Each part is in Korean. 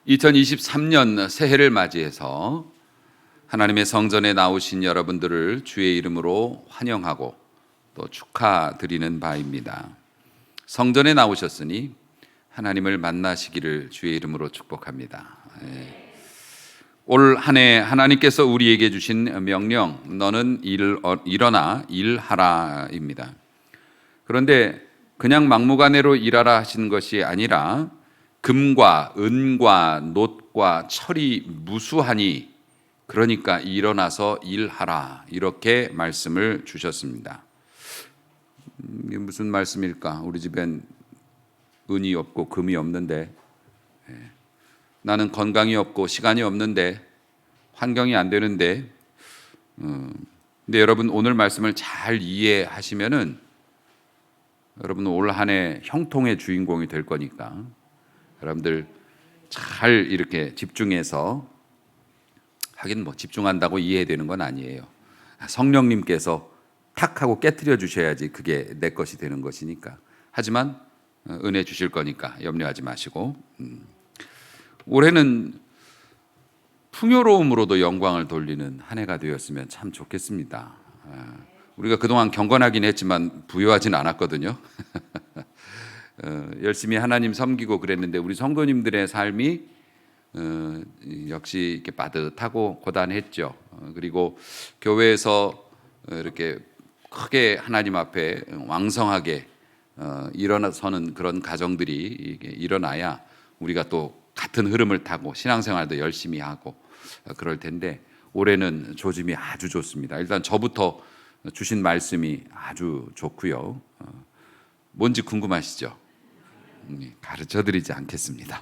2023년 새해를 맞이해서 하나님의 성전에 나오신 여러분들을 주의 이름으로 환영하고 또 축하드리는 바입니다. 성전에 나오셨으니 하나님을 만나시기를 주의 이름으로 축복합니다. 올 한 해 하나님께서 우리에게 주신 명령, 너는 일어나 일하라입니다. 그런데 그냥 막무가내로 일하라 하시는 것이 아니라 금과 은과 놋과 철이 무수하니 그러니까 일어나서 일하라, 이렇게 말씀을 주셨습니다. 이게 무슨 말씀일까? 우리 집엔 은이 없고 금이 없는데, 나는 건강이 없고 시간이 없는데, 환경이 안 되는데, 근데 여러분 오늘 말씀을 잘 이해하시면은 여러분 올 한 해 형통의 주인공이 될 거니까 여러분들 잘 이렇게 집중해서, 하긴 뭐 집중한다고 이해되는 건 아니에요. 성령님께서 탁 하고 깨트려 주셔야지 그게 내 것이 되는 것이니까. 하지만 은혜 주실 거니까 염려하지 마시고, 올해는 풍요로움으로도 영광을 돌리는 한 해가 되었으면 참 좋겠습니다. 우리가 그동안 경건하긴 했지만 부유하진 않았거든요. 열심히 하나님 섬기고 그랬는데 우리 성도님들의 삶이 역시 이렇게 빠듯하고 고단했죠. 그리고 교회에서 이렇게 크게 하나님 앞에 왕성하게 일어나서는 그런 가정들이 일어나야 우리가 또 같은 흐름을 타고 신앙생활도 열심히 하고 그럴 텐데, 올해는 조짐이 아주 좋습니다. 일단 저부터 주신 말씀이 아주 좋고요. 뭔지 궁금하시죠? 가르쳐드리지 않겠습니다.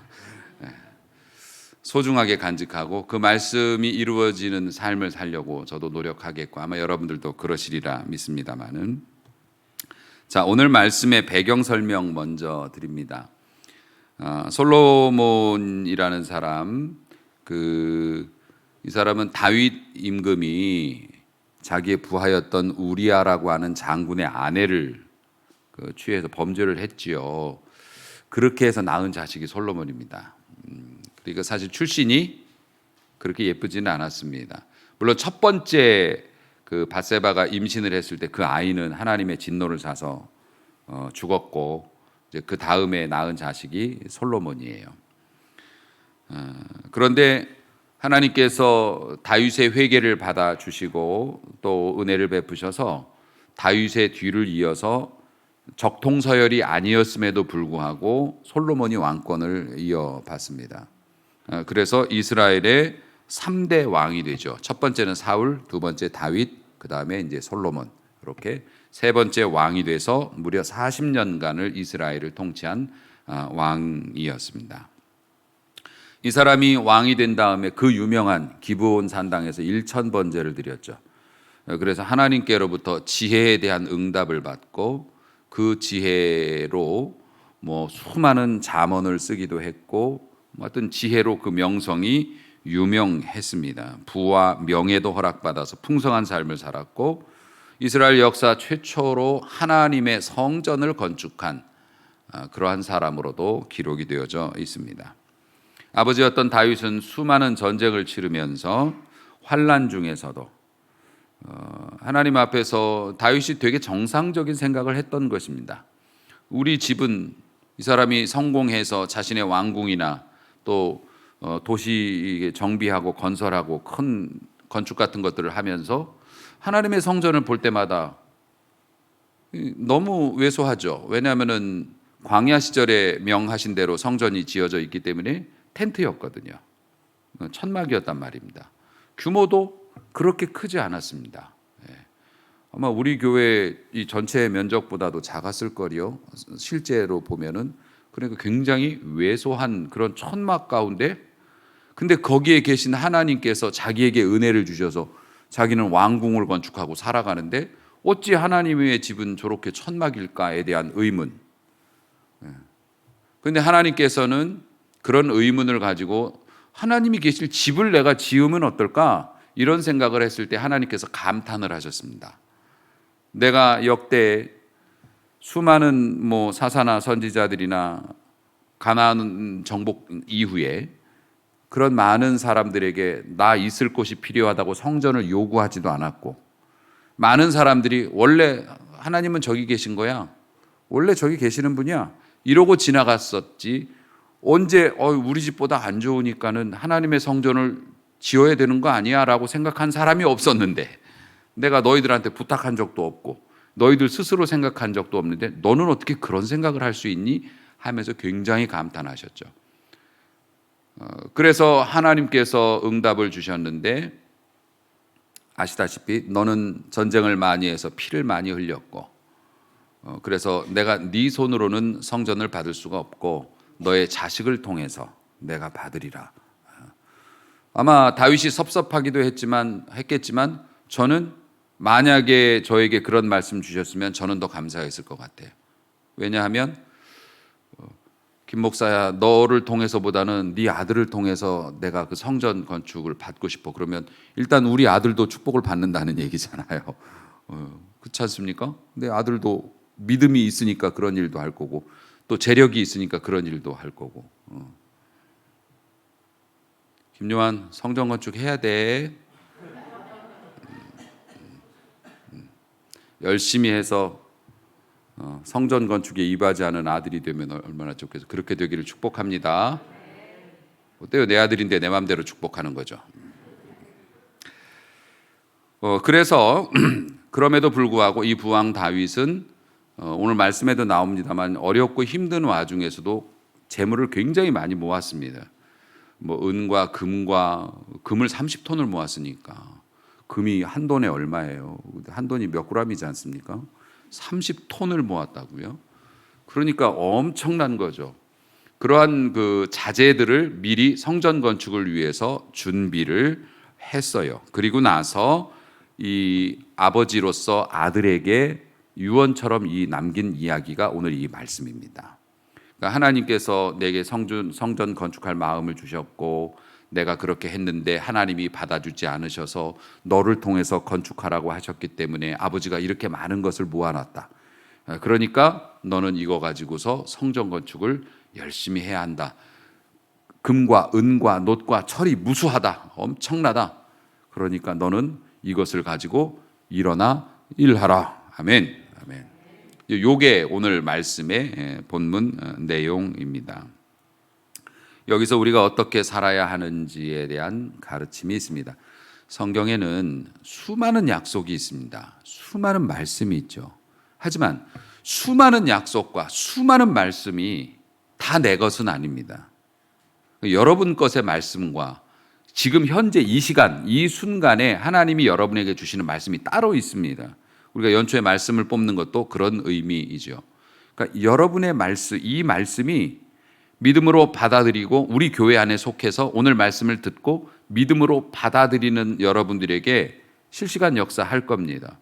소중하게 간직하고 그 말씀이 이루어지는 삶을 살려고 저도 노력하겠고 아마 여러분들도 그러시리라 믿습니다만은, 자, 오늘 말씀의 배경 설명 먼저 드립니다. 솔로몬이라는 사람, 이 사람은 다윗 임금이 자기의 부하였던 우리아라고 하는 장군의 아내를 취해서 범죄를 했지요. 그렇게 해서 낳은 자식이 솔로몬입니다. 그러니까 사실 출신이 그렇게 예쁘지는 않았습니다. 물론 첫 번째 밧세바가 임신을 했을 때 그 아이는 하나님의 진노를 사서 죽었고, 이제 그 다음에 낳은 자식이 솔로몬이에요. 그런데 하나님께서 다윗의 회개를 받아 주시고 또 은혜를 베푸셔서 다윗의 뒤를 이어서 적통서열이 아니었음에도 불구하고 솔로몬이 왕권을 이어받습니다. 그래서 이스라엘의 3대 왕이 되죠. 첫 번째는 사울, 두 번째 다윗, 그 다음에 이제 솔로몬, 이렇게 세 번째 왕이 돼서 무려 40년간을 이스라엘을 통치한 왕이었습니다. 이 사람이 왕이 된 다음에 그 유명한 기브온 산당에서 1000번제를 드렸죠. 그래서 하나님께로부터 지혜에 대한 응답을 받고 그 지혜로 뭐 수많은 잠언을 쓰기도 했고, 어떤 지혜로 그 명성이 유명했습니다. 부와 명예도 허락받아서 풍성한 삶을 살았고, 이스라엘 역사 최초로 하나님의 성전을 건축한 그러한 사람으로도 기록이 되어져 있습니다. 아버지였던 다윗은 수많은 전쟁을 치르면서 환난 중에서도 하나님 앞에서 다윗이 되게 정상적인 생각을 했던 것입니다. 우리 집은 이 사람이 성공해서 자신의 왕궁이나 또 도시 정비하고 건설하고 큰 건축 같은 것들을 하면서 하나님의 성전을 볼 때마다 너무 왜소하죠. 왜냐하면은 광야 시절에 명하신 대로 성전이 지어져 있기 때문에 텐트였거든요. 천막이었단 말입니다. 규모도 그렇게 크지 않았습니다. 아마 우리 교회 이 전체 면적보다도 작았을 거리요. 실제로 보면은. 그러니까 굉장히 왜소한 그런 천막 가운데, 근데 거기에 계신 하나님께서 자기에게 은혜를 주셔서 자기는 왕궁을 건축하고 살아가는데 어찌 하나님의 집은 저렇게 천막일까에 대한 의문. 그런데 하나님께서는 그런 의문을 가지고 하나님이 계실 집을 내가 지으면 어떨까? 이런 생각을 했을 때 하나님께서 감탄을 하셨습니다. 내가 역대 수많은 사사나 선지자들이나 가나안 정복 이후에 그런 많은 사람들에게 나 있을 곳이 필요하다고 성전을 요구하지도 않았고, 많은 사람들이 원래 하나님은 저기 계신 거야, 원래 저기 계시는 분이야, 이러고 지나갔었지, 언제 우리 집보다 안 좋으니까는 하나님의 성전을 지어야 되는 거 아니야 라고 생각한 사람이 없었는데, 내가 너희들한테 부탁한 적도 없고 너희들 스스로 생각한 적도 없는데 너는 어떻게 그런 생각을 할 수 있니? 하면서 굉장히 감탄하셨죠. 그래서 하나님께서 응답을 주셨는데, 아시다시피 너는 전쟁을 많이 해서 피를 많이 흘렸고, 그래서 내가 네 손으로는 성전을 받을 수가 없고 너의 자식을 통해서 내가 받으리라. 아마 다윗이 섭섭하기도 했겠지만 저는 만약에 저에게 그런 말씀 주셨으면 저는 더 감사했을 것 같아요. 왜냐하면 김 목사야, 너를 통해서보다는 네 아들을 통해서 내가 그 성전 건축을 받고 싶어. 그러면 일단 우리 아들도 축복을 받는다는 얘기잖아요. 그렇지 않습니까? 내 아들도 믿음이 있으니까 그런 일도 할 거고, 또 재력이 있으니까 그런 일도 할 거고. 김요한, 성전 건축 해야 돼. 열심히 해서 성전 건축에 임하지 않은 아들이 되면 얼마나 좋겠어요. 그렇게 되기를 축복합니다. 어때요? 내 아들인데 내 마음대로 축복하는 거죠. 그래서 그럼에도 불구하고 이 부왕 다윗은 오늘 말씀에도 나옵니다만 어렵고 힘든 와중에서도 재물을 굉장히 많이 모았습니다. 뭐 은과 금을 30톤을 모았으니까, 금이 한 돈에 얼마예요? 한 돈이 몇 그램이지 않습니까? 30톤을 모았다고요? 그러니까 엄청난 거죠. 그러한 그 자재들을 미리 성전 건축을 위해서 준비를 했어요. 그리고 나서 이 아버지로서 아들에게 유언처럼 남긴 이야기가 오늘 이 말씀입니다. 그러니까 하나님께서 내게 성전 건축할 마음을 주셨고 내가 그렇게 했는데 하나님이 받아주지 않으셔서 너를 통해서 건축하라고 하셨기 때문에 아버지가 이렇게 많은 것을 모아놨다. 그러니까 너는 이거 가지고서 성전 건축을 열심히 해야 한다. 금과 은과 놋과 철이 무수하다. 엄청나다. 그러니까 너는 이것을 가지고 일어나 일하라. 아멘. 아멘. 요게 오늘 말씀의 본문 내용입니다. 여기서 우리가 어떻게 살아야 하는지에 대한 가르침이 있습니다. 성경에는 수많은 약속이 있습니다. 수많은 말씀이 있죠. 하지만 수많은 약속과 수많은 말씀이 다 내 것은 아닙니다. 여러분 것의 말씀과 지금 현재 이 시간, 이 순간에 하나님이 여러분에게 주시는 말씀이 따로 있습니다. 우리가 연초에 말씀을 뽑는 것도 그런 의미이죠. 그러니까 여러분의 말씀, 이 말씀이 믿음으로 받아들이고 우리 교회 안에 속해서 오늘 말씀을 듣고 믿음으로 받아들이는 여러분들에게 실시간 역사할 겁니다.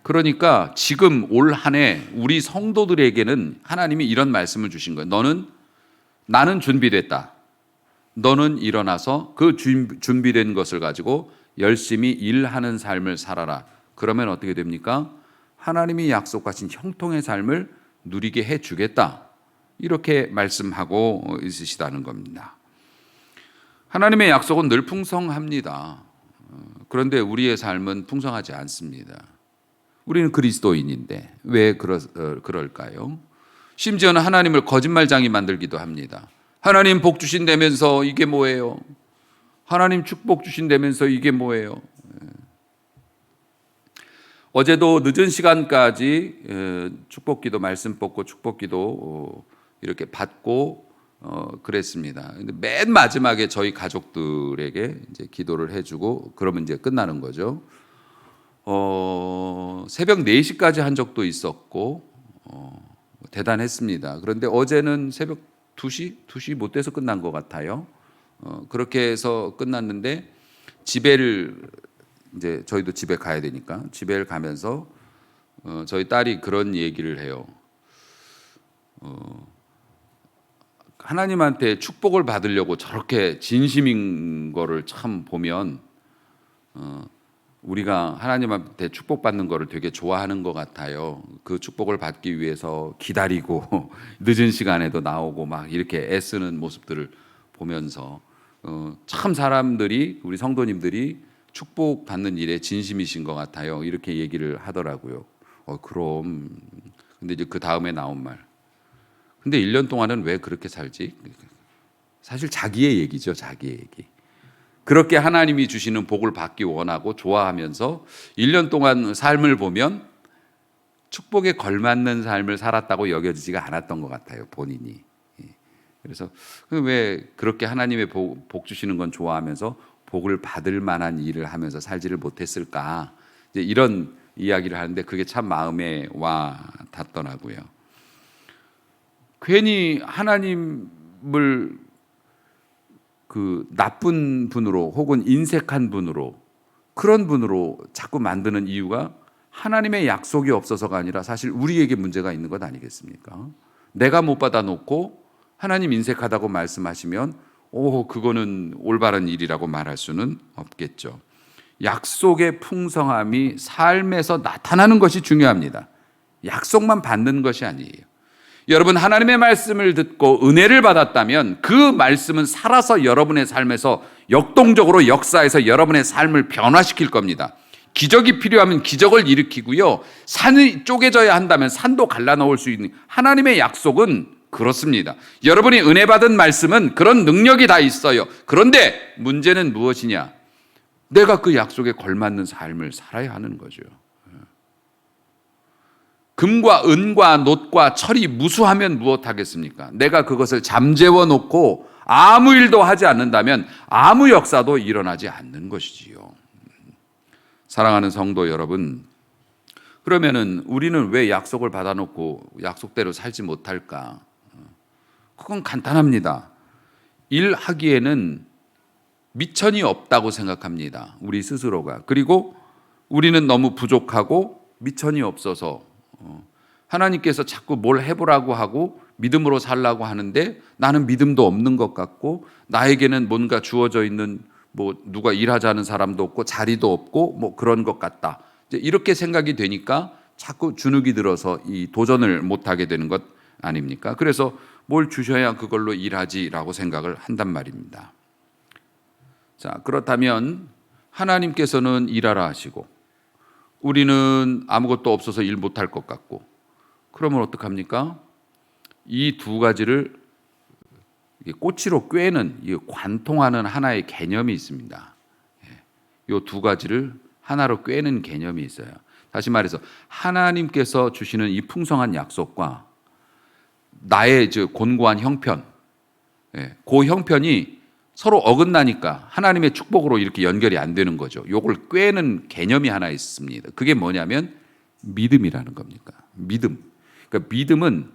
그러니까 지금 올 한 해 우리 성도들에게는 하나님이 이런 말씀을 주신 거예요. 나는 준비됐다. 너는 일어나서 그 준비된 것을 가지고 열심히 일하는 삶을 살아라. 그러면 어떻게 됩니까? 하나님이 약속하신 형통의 삶을 누리게 해주겠다. 이렇게 말씀하고 있으시다는 겁니다. 하나님의 약속은 늘 풍성합니다. 그런데 우리의 삶은 풍성하지 않습니다. 우리는 그리스도인인데 왜 그럴까요? 심지어는 하나님을 거짓말장이 만들기도 합니다. 하나님 복 주신다면서 이게 뭐예요? 하나님 축복 주신다면서 이게 뭐예요? 어제도 늦은 시간까지 축복기도 말씀 뽑고 축복기도 이렇게 받고 그랬습니다. 근데 맨 마지막에 저희 가족들에게 이제 기도를 해주고 그러면 이제 끝나는 거죠. 새벽 4시까지 한 적도 있었고 대단했습니다. 그런데 어제는 새벽 2시 못 돼서 끝난 것 같아요. 그렇게 해서 끝났는데 이제 저희도 집에 가야 되니까 집에를 가면서 저희 딸이 그런 얘기를 해요. 하나님한테 축복을 받으려고 저렇게 진심인 거를 참 보면 우리가 하나님한테 축복받는 거를 되게 좋아하는 것 같아요. 그 축복을 받기 위해서 기다리고 늦은 시간에도 나오고 막 이렇게 애쓰는 모습들을 보면서 참 사람들이 우리 성도님들이 축복받는 일에 진심이신 것 같아요. 이렇게 얘기를 하더라고요. 그럼. 근데 이제 그 다음에 나온 말. 근데 1년 동안은 왜 그렇게 살지? 사실 자기의 얘기죠. 자기의 얘기. 그렇게 하나님이 주시는 복을 받기 원하고 좋아하면서 1년 동안 삶을 보면 축복에 걸맞는 삶을 살았다고 여겨지지가 않았던 것 같아요. 본인이. 그래서 왜 그렇게 하나님의 복 주시는 건 좋아하면서 복을 받을 만한 일을 하면서 살지를 못했을까? 이제 이런 이야기를 하는데 그게 참 마음에 와 닿더라고요. 괜히 하나님을 그 나쁜 분으로 혹은 인색한 분으로 그런 분으로 자꾸 만드는 이유가 하나님의 약속이 없어서가 아니라 사실 우리에게 문제가 있는 것 아니겠습니까? 내가 못 받아놓고 하나님 인색하다고 말씀하시면 그거는 올바른 일이라고 말할 수는 없겠죠. 약속의 풍성함이 삶에서 나타나는 것이 중요합니다. 약속만 받는 것이 아니에요. 여러분 하나님의 말씀을 듣고 은혜를 받았다면 그 말씀은 살아서 여러분의 삶에서 역동적으로 역사해서 여러분의 삶을 변화시킬 겁니다. 기적이 필요하면 기적을 일으키고요. 산이 쪼개져야 한다면 산도 갈라놓을 수 있는 하나님의 약속은 그렇습니다. 여러분이 은혜 받은 말씀은 그런 능력이 다 있어요. 그런데 문제는 무엇이냐? 내가 그 약속에 걸맞는 삶을 살아야 하는 거죠. 금과 은과 놋과 철이 무수하면 무엇하겠습니까? 내가 그것을 잠재워 놓고 아무 일도 하지 않는다면 아무 역사도 일어나지 않는 것이지요. 사랑하는 성도 여러분, 그러면은 우리는 왜 약속을 받아놓고 약속대로 살지 못할까? 그건 간단합니다. 일하기에는 미천이 없다고 생각합니다. 우리 스스로가. 그리고 우리는 너무 부족하고 미천이 없어서 하나님께서 자꾸 뭘 해보라고 하고 믿음으로 살라고 하는데 나는 믿음도 없는 것 같고 나에게는 뭔가 주어져 있는 누가 일하자는 사람도 없고 자리도 없고 그런 것 같다. 이렇게 생각이 되니까 자꾸 주눅이 들어서 이 도전을 못하게 되는 것 아닙니까? 그래서 뭘 주셔야 그걸로 일하지라고 생각을 한단 말입니다. 자, 그렇다면 하나님께서는 일하라 하시고 우리는 아무것도 없어서 일 못할 것 같고 그러면 어떡합니까? 이 두 가지를 꼬치로 꿰는 관통하는 하나의 개념이 있습니다. 이 두 가지를 하나로 꿰는 개념이 있어요. 다시 말해서 하나님께서 주시는 이 풍성한 약속과 나의 곤고한 형편, 그 형편이 서로 어긋나니까 하나님의 축복으로 이렇게 연결이 안 되는 거죠. 이걸 꿰는 개념이 하나 있습니다. 그게 뭐냐면 믿음이라는 겁니까? 믿음. 그러니까 믿음은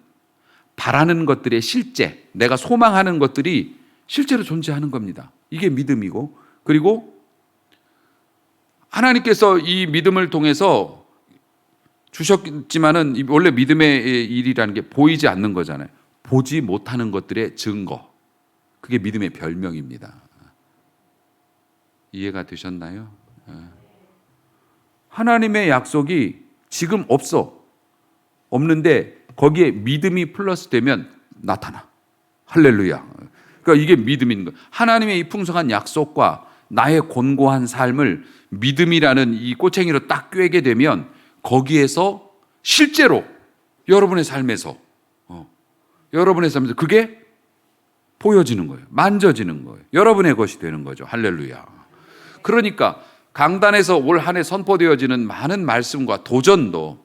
바라는 것들의 실제, 내가 소망하는 것들이 실제로 존재하는 겁니다. 이게 믿음이고, 그리고 하나님께서 이 믿음을 통해서 주셨지만은 원래 믿음의 일이라는 게 보이지 않는 거잖아요. 보지 못하는 것들의 증거. 그게 믿음의 별명입니다. 이해가 되셨나요? 하나님의 약속이 지금 없는데 거기에 믿음이 플러스 되면 나타나. 할렐루야. 그러니까 이게 믿음인 거예요. 하나님의 이 풍성한 약속과 나의 곤고한 삶을 믿음이라는 이 꼬챙이로 딱 꿰게 되면 거기에서 실제로 여러분의 삶에서 그게 보여지는 거예요. 만져지는 거예요. 여러분의 것이 되는 거죠. 할렐루야. 그러니까 강단에서 올 한 해 선포되어지는 많은 말씀과 도전도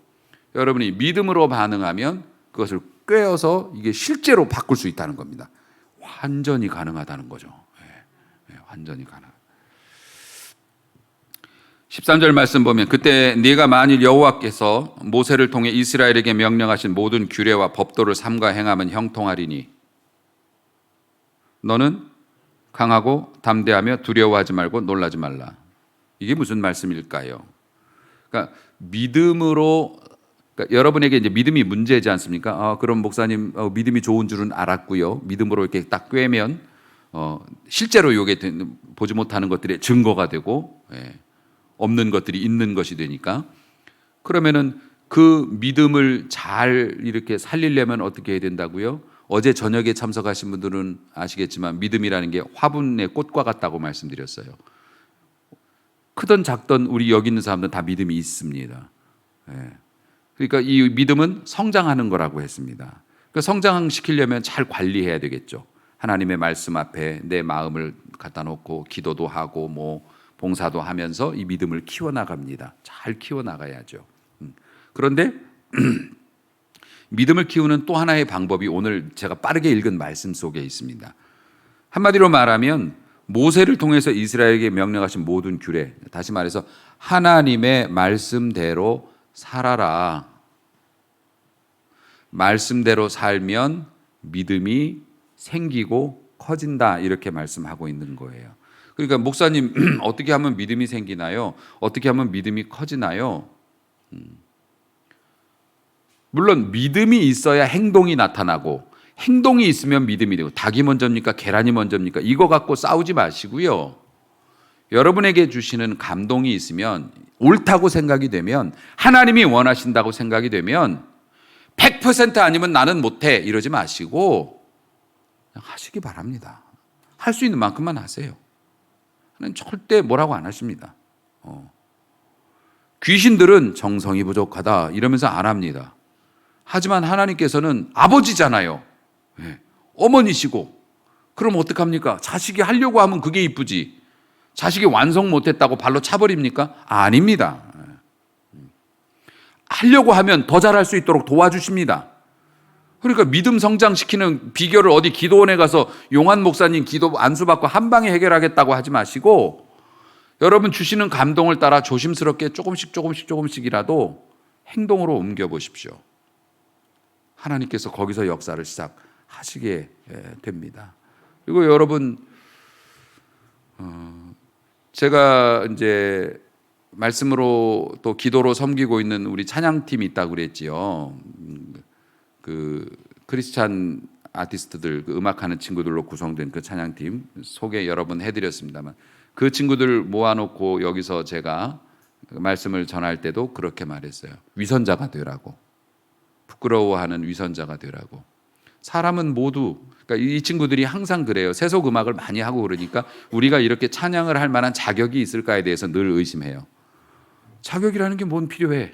여러분이 믿음으로 반응하면 그것을 꿰어서 이게 실제로 바꿀 수 있다는 겁니다. 완전히 가능하다는 거죠. 완전히 가능. 13절 말씀 보면 그때 네가 만일 여호와께서 모세를 통해 이스라엘에게 명령하신 모든 규례와 법도를 삼가 행하면 형통하리니 너는 강하고 담대하며 두려워하지 말고 놀라지 말라. 이게 무슨 말씀일까요? 그러니까 믿음으로, 그러니까 여러분에게 이제 믿음이 문제지 않습니까? 그럼 목사님 믿음이 좋은 줄은 알았고요. 믿음으로 이렇게 딱 꿰면 실제로 이게 보지 못하는 것들의 증거가 되고 없는 것들이 있는 것이 되니까 그러면은 그 믿음을 잘 이렇게 살리려면 어떻게 해야 된다고요? 어제 저녁에 참석하신 분들은 아시겠지만 믿음이라는 게 화분의 꽃과 같다고 말씀드렸어요. 크든 작든 우리 여기 있는 사람들은 다 믿음이 있습니다. 그러니까 이 믿음은 성장하는 거라고 했습니다. 그러니까 성장시키려면 잘 관리해야 되겠죠. 하나님의 말씀 앞에 내 마음을 갖다 놓고 기도도 하고 뭐 봉사도 하면서 이 믿음을 키워나갑니다. 잘 키워나가야죠. 그런데 믿음을 키우는 또 하나의 방법이 오늘 제가 빠르게 읽은 말씀 속에 있습니다. 한마디로 말하면 모세를 통해서 이스라엘에게 명령하신 모든 규례, 다시 말해서 하나님의 말씀대로 살아라. 말씀대로 살면 믿음이 생기고 커진다, 이렇게 말씀하고 있는 거예요. 그러니까 목사님 어떻게 하면 믿음이 생기나요? 어떻게 하면 믿음이 커지나요? 물론 믿음이 있어야 행동이 나타나고 행동이 있으면 믿음이 되고, 닭이 먼저입니까? 계란이 먼저입니까? 이거 갖고 싸우지 마시고요. 여러분에게 주시는 감동이 있으면, 옳다고 생각이 되면, 하나님이 원하신다고 생각이 되면 100% 아니면 나는 못해 이러지 마시고 그냥 하시기 바랍니다. 할 수 있는 만큼만 하세요. 하나님 절대 뭐라고 안 하십니다. 귀신들은 정성이 부족하다 이러면서 안 합니다. 하지만 하나님께서는 아버지잖아요. 어머니시고, 그럼 어떡합니까? 자식이 하려고 하면 그게 이쁘지, 자식이 완성 못했다고 발로 차버립니까? 아닙니다. 하려고 하면 더 잘할 수 있도록 도와주십니다. 그러니까 믿음 성장시키는 비결을 어디 기도원에 가서 용한 목사님 기도 안수받고 한 방에 해결하겠다고 하지 마시고, 여러분 주시는 감동을 따라 조심스럽게 조금씩이라도 행동으로 옮겨보십시오. 하나님께서 거기서 역사를 시작하시게 됩니다. 그리고 여러분, 제가 이제 말씀으로 또 기도로 섬기고 있는 우리 찬양팀이 있다고 그랬지요. 그 크리스찬 아티스트들, 그 음악하는 친구들로 구성된 그 찬양팀 소개 여러 번 해드렸습니다만, 그 친구들 모아놓고 여기서 제가 말씀을 전할 때도 그렇게 말했어요. 위선자가 되라고. 부끄러워하는 위선자가 되라고. 사람은 모두, 그러니까 이 친구들이 항상 그래요. 세속 음악을 많이 하고 그러니까 우리가 이렇게 찬양을 할 만한 자격이 있을까에 대해서 늘 의심해요. 자격이라는 게 뭔 필요해?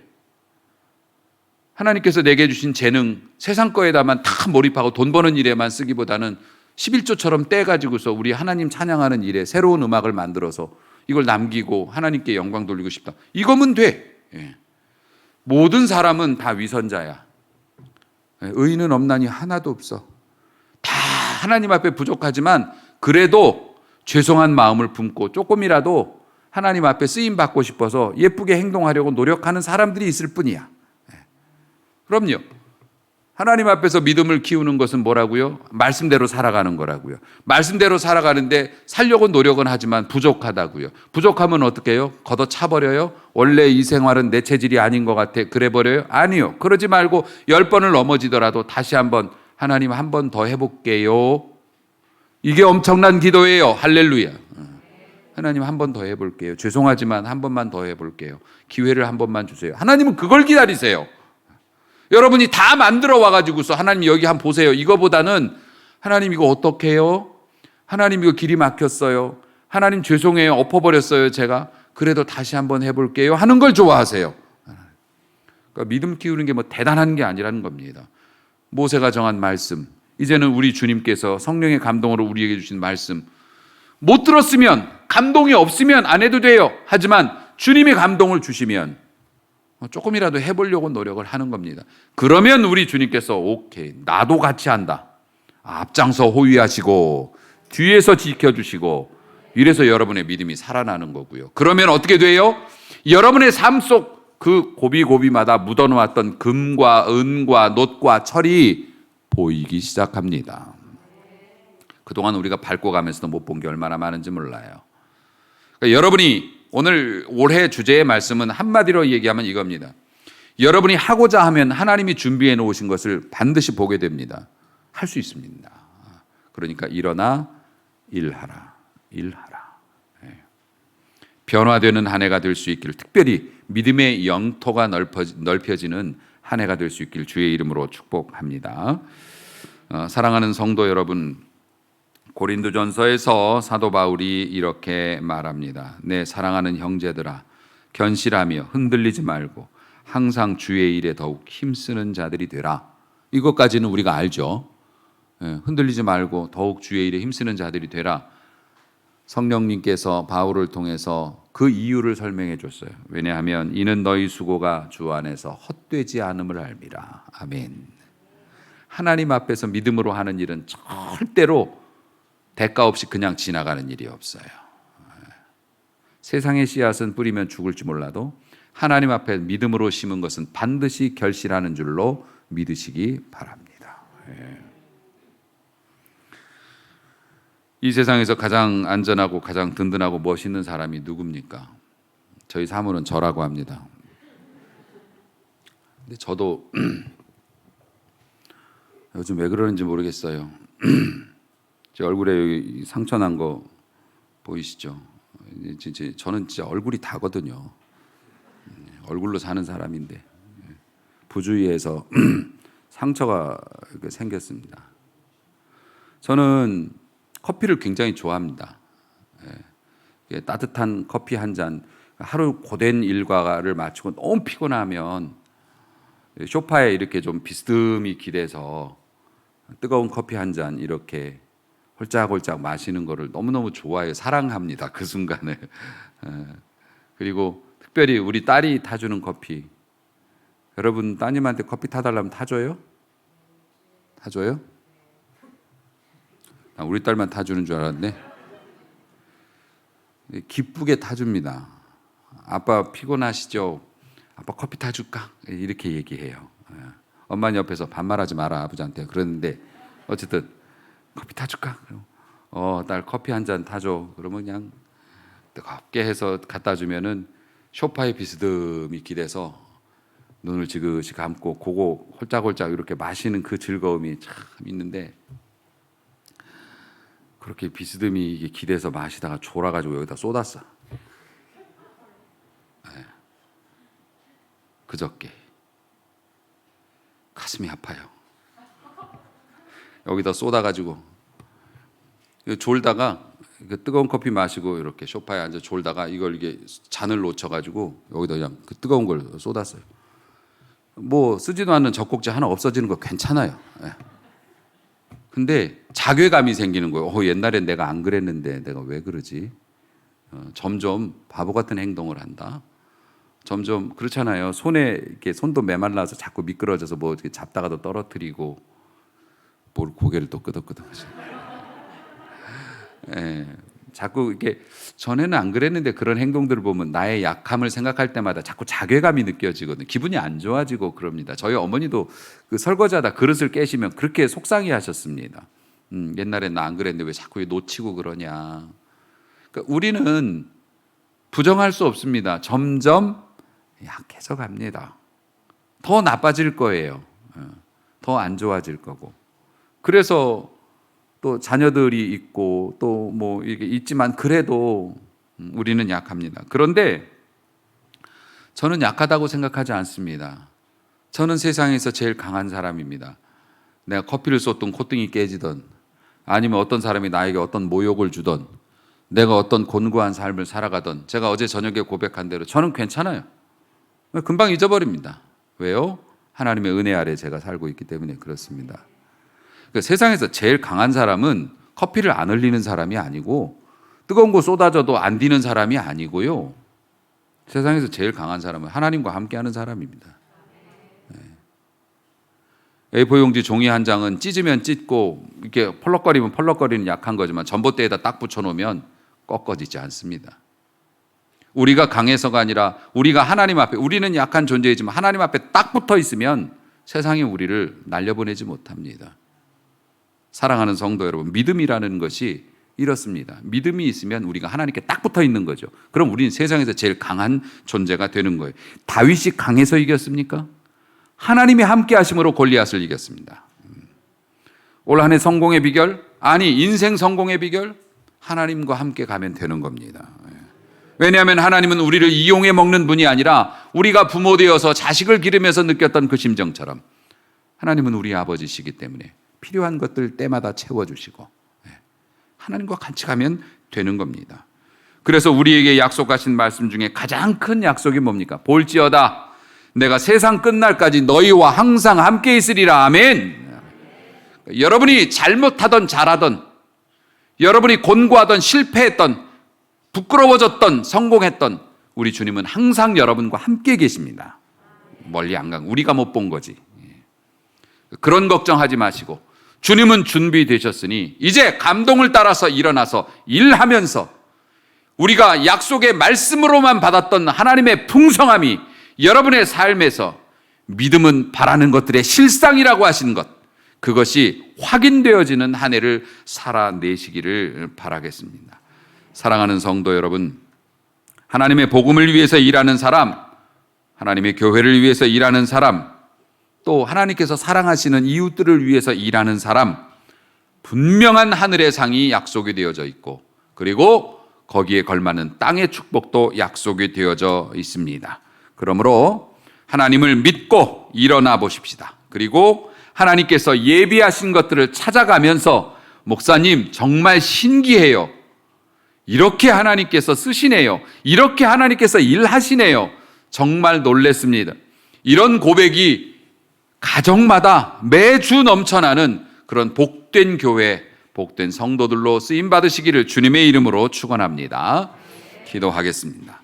하나님께서 내게 주신 재능, 세상 거에다만 다 몰입하고 돈 버는 일에만 쓰기보다는 11조처럼 떼가지고서 우리 하나님 찬양하는 일에 새로운 음악을 만들어서 이걸 남기고 하나님께 영광 돌리고 싶다. 이거면 돼. 모든 사람은 다 위선자야. 의인은 없나니 하나도 없어. 다 하나님 앞에 부족하지만 그래도 죄송한 마음을 품고 조금이라도 하나님 앞에 쓰임 받고 싶어서 예쁘게 행동하려고 노력하는 사람들이 있을 뿐이야. 그럼요. 하나님 앞에서 믿음을 키우는 것은 뭐라고요? 말씀대로 살아가는 거라고요. 말씀대로 살아가는데 살려고 노력은 하지만 부족하다고요. 부족하면 어떻게 해요? 걷어차버려요? 원래 이 생활은 내 체질이 아닌 것 같아, 그래 버려요? 아니요. 그러지 말고 10번을 넘어지더라도 다시 한번, 하나님 한 번 더 해볼게요. 이게 엄청난 기도예요. 할렐루야. 하나님 한 번 더 해볼게요. 죄송하지만 한 번만 더 해볼게요. 기회를 한 번만 주세요. 하나님은 그걸 기다리세요. 여러분이 다 만들어 와가지고서 하나님 여기 한번 보세요. 이거보다는 하나님 이거 어떻게 해요? 하나님 이거 길이 막혔어요. 하나님 죄송해요. 엎어버렸어요 제가. 그래도 다시 한번 해볼게요 하는 걸 좋아하세요. 그러니까 믿음 키우는 게 뭐 대단한 게 아니라는 겁니다. 모세가 정한 말씀, 이제는 우리 주님께서 성령의 감동으로 우리에게 주신 말씀, 못 들었으면, 감동이 없으면 안 해도 돼요. 하지만 주님이 감동을 주시면 조금이라도 해보려고 노력을 하는 겁니다. 그러면 우리 주님께서 오케이, 나도 같이 한다. 앞장서 호위하시고 뒤에서 지켜주시고, 이래서 여러분의 믿음이 살아나는 거고요. 그러면 어떻게 돼요? 여러분의 삶 속 그 고비고비마다 묻어놓았던 금과 은과 놋과 철이 보이기 시작합니다. 그동안 우리가 밟고 가면서도 못 본 게 얼마나 많은지 몰라요. 그러니까 여러분이 오늘 올해 주제의 말씀은 한마디로 얘기하면 이겁니다. 여러분이 하고자 하면 하나님이 준비해 놓으신 것을 반드시 보게 됩니다. 할 수 있습니다. 그러니까 일어나 일하라. 변화되는 한 해가 될 수 있기를, 특별히 믿음의 영토가 넓혀지는 한 해가 될 수 있기를 주의 이름으로 축복합니다. 사랑하는 성도 여러분, 고린도전서에서 사도 바울이 이렇게 말합니다. 내 사랑하는 형제들아, 견실하며 흔들리지 말고 항상 주의 일에 더욱 힘쓰는 자들이 되라. 이것까지는 우리가 알죠. 흔들리지 말고 더욱 주의 일에 힘쓰는 자들이 되라. 성령님께서 바울을 통해서 그 이유를 설명해 줬어요. 왜냐하면 이는 너희 수고가 주 안에서 헛되지 않음을 알미라. 아멘. 하나님 앞에서 믿음으로 하는 일은 절대로 대가 없이 그냥 지나가는 일이 없어요. 세상의 씨앗은 뿌리면 죽을지 몰라도 하나님 앞에 믿음으로 심은 것은 반드시 결실하는 줄로 믿으시기 바랍니다. 이 세상에서 가장 안전하고 가장 든든하고 멋있는 사람이 누굽니까? 저희 사모는 저라고 합니다. 근데 저도 요즘 왜 그러는지 모르겠어요. 제 얼굴에 여기 상처 난 거 보이시죠? 저는 진짜 얼굴이 다거든요. 얼굴로 사는 사람인데 부주의해서 상처가 생겼습니다. 저는 커피를 굉장히 좋아합니다. 따뜻한 커피 한 잔, 하루 고된 일과를 마치고 너무 피곤하면 소파에 이렇게 좀 비스듬히 기대서 뜨거운 커피 한 잔 이렇게 홀짝홀짝 마시는 거를 너무너무 좋아해요. 사랑합니다. 그 순간을. 그리고 특별히 우리 딸이 타주는 커피. 여러분 따님한테 커피 타달라면 타줘요? 타줘요? 우리 딸만 타주는 줄 알았네. 기쁘게 타줍니다. 아빠 피곤하시죠? 아빠 커피 타줄까? 이렇게 얘기해요. 엄마는 옆에서 반말하지 마라 아버지한테 그러는데 어쨌든 커피 타줄까? 딸 커피 한 잔 타줘. 그러면 그냥 뜨겁게 해서 갖다 주면은 소파에 비스듬히 기대서 눈을 지그시 감고 그거 홀짝홀짝 이렇게 마시는 그 즐거움이 참 있는데 그렇게 비스듬히 기대서 마시다가 졸아가지고 여기다 쏟았어. 그저께 가슴이 아파요. 여기다 쏟아가지고 졸다가 뜨거운 커피 마시고 이렇게 소파에 앉아 졸다가 이걸 이게 잔을 놓쳐가지고 여기다 그냥 그 뜨거운 걸 쏟았어요. 뭐 쓰지도 않는 젖꼭지 하나 없어지는 거 괜찮아요. 근데 자괴감이 생기는 거예요. 옛날엔 내가 안 그랬는데 내가 왜 그러지? 점점 바보 같은 행동을 한다. 점점 그렇잖아요. 손에 이렇게 손도 메말라서 자꾸 미끄러져서 뭐 이렇게 잡다가도 떨어뜨리고 뭘 고개를 또 끄덕끄덕하지. 자꾸 이렇게 전에는 안 그랬는데 그런 행동들을 보면 나의 약함을 생각할 때마다 자꾸 자괴감이 느껴지거든요. 기분이 안 좋아지고 그럽니다. 저희 어머니도 그 설거지하다 그릇을 깨시면 그렇게 속상해하셨습니다. 옛날엔 나 안 그랬는데 왜 자꾸 놓치고 그러냐. 그러니까 우리는 부정할 수 없습니다. 점점 약해져 갑니다. 더 나빠질 거예요. 더 안 좋아질 거고. 그래서 또 자녀들이 있고 또 뭐 이게 있지만 그래도 우리는 약합니다. 그런데 저는 약하다고 생각하지 않습니다. 저는 세상에서 제일 강한 사람입니다. 내가 커피를 쏟든 콧등이 깨지든 아니면 어떤 사람이 나에게 어떤 모욕을 주든 내가 어떤 곤고한 삶을 살아가든 제가 어제 저녁에 고백한 대로 저는 괜찮아요. 금방 잊어버립니다. 왜요? 하나님의 은혜 아래 제가 살고 있기 때문에 그렇습니다. 그러니까 세상에서 제일 강한 사람은 커피를 안 흘리는 사람이 아니고 뜨거운 거 쏟아져도 안 디는 사람이 아니고요. 세상에서 제일 강한 사람은 하나님과 함께하는 사람입니다. A4 용지 종이 한 장은 찢으면 찢고 이렇게 펄럭거리면 펄럭거리는 약한 거지만 전봇대에다 딱 붙여놓으면 꺾어지지 않습니다. 우리가 강해서가 아니라 우리가 하나님 앞에 우리는 약한 존재이지만 하나님 앞에 딱 붙어 있으면 세상이 우리를 날려보내지 못합니다. 사랑하는 성도 여러분, 믿음이라는 것이 이렇습니다. 믿음이 있으면 우리가 하나님께 딱 붙어 있는 거죠. 그럼 우리는 세상에서 제일 강한 존재가 되는 거예요. 다윗이 강해서 이겼습니까? 하나님이 함께 하심으로 골리앗을 이겼습니다. 올 한 해 성공의 비결? 아니, 인생 성공의 비결? 하나님과 함께 가면 되는 겁니다. 왜냐하면 하나님은 우리를 이용해 먹는 분이 아니라 우리가 부모 되어서 자식을 기르면서 느꼈던 그 심정처럼 하나님은 우리 아버지시기 때문에 필요한 것들 때마다 채워주시고 하나님과 같이 가면 되는 겁니다. 그래서 우리에게 약속하신 말씀 중에 가장 큰 약속이 뭡니까? 볼지어다 내가 세상 끝날까지 너희와 항상 함께 있으리라. 아멘. 여러분이 잘못하던 잘하던, 여러분이 곤고하던 실패했던, 부끄러워졌던 성공했던, 우리 주님은 항상 여러분과 함께 계십니다. 멀리 안 간, 우리가 못 본 거지. 그런 걱정하지 마시고 주님은 준비되셨으니 이제 감동을 따라서 일어나서 일하면서 우리가 약속의 말씀으로만 받았던 하나님의 풍성함이 여러분의 삶에서 믿음은 바라는 것들의 실상이라고 하신 것, 그것이 확인되어지는 한 해를 살아내시기를 바라겠습니다. 사랑하는 성도 여러분, 하나님의 복음을 위해서 일하는 사람, 하나님의 교회를 위해서 일하는 사람, 또 하나님께서 사랑하시는 이웃들을 위해서 일하는 사람, 분명한 하늘의 상이 약속이 되어져 있고, 그리고 거기에 걸맞는 땅의 축복도 약속이 되어져 있습니다. 그러므로 하나님을 믿고 일어나 보십시다. 그리고 하나님께서 예비하신 것들을 찾아가면서 목사님 정말 신기해요. 이렇게 하나님께서 쓰시네요. 이렇게 하나님께서 일하시네요. 정말 놀랬습니다. 이런 고백이 가정마다 매주 넘쳐나는 그런 복된 교회, 복된 성도들로 쓰임 받으시기를 주님의 이름으로 축원합니다. 기도하겠습니다.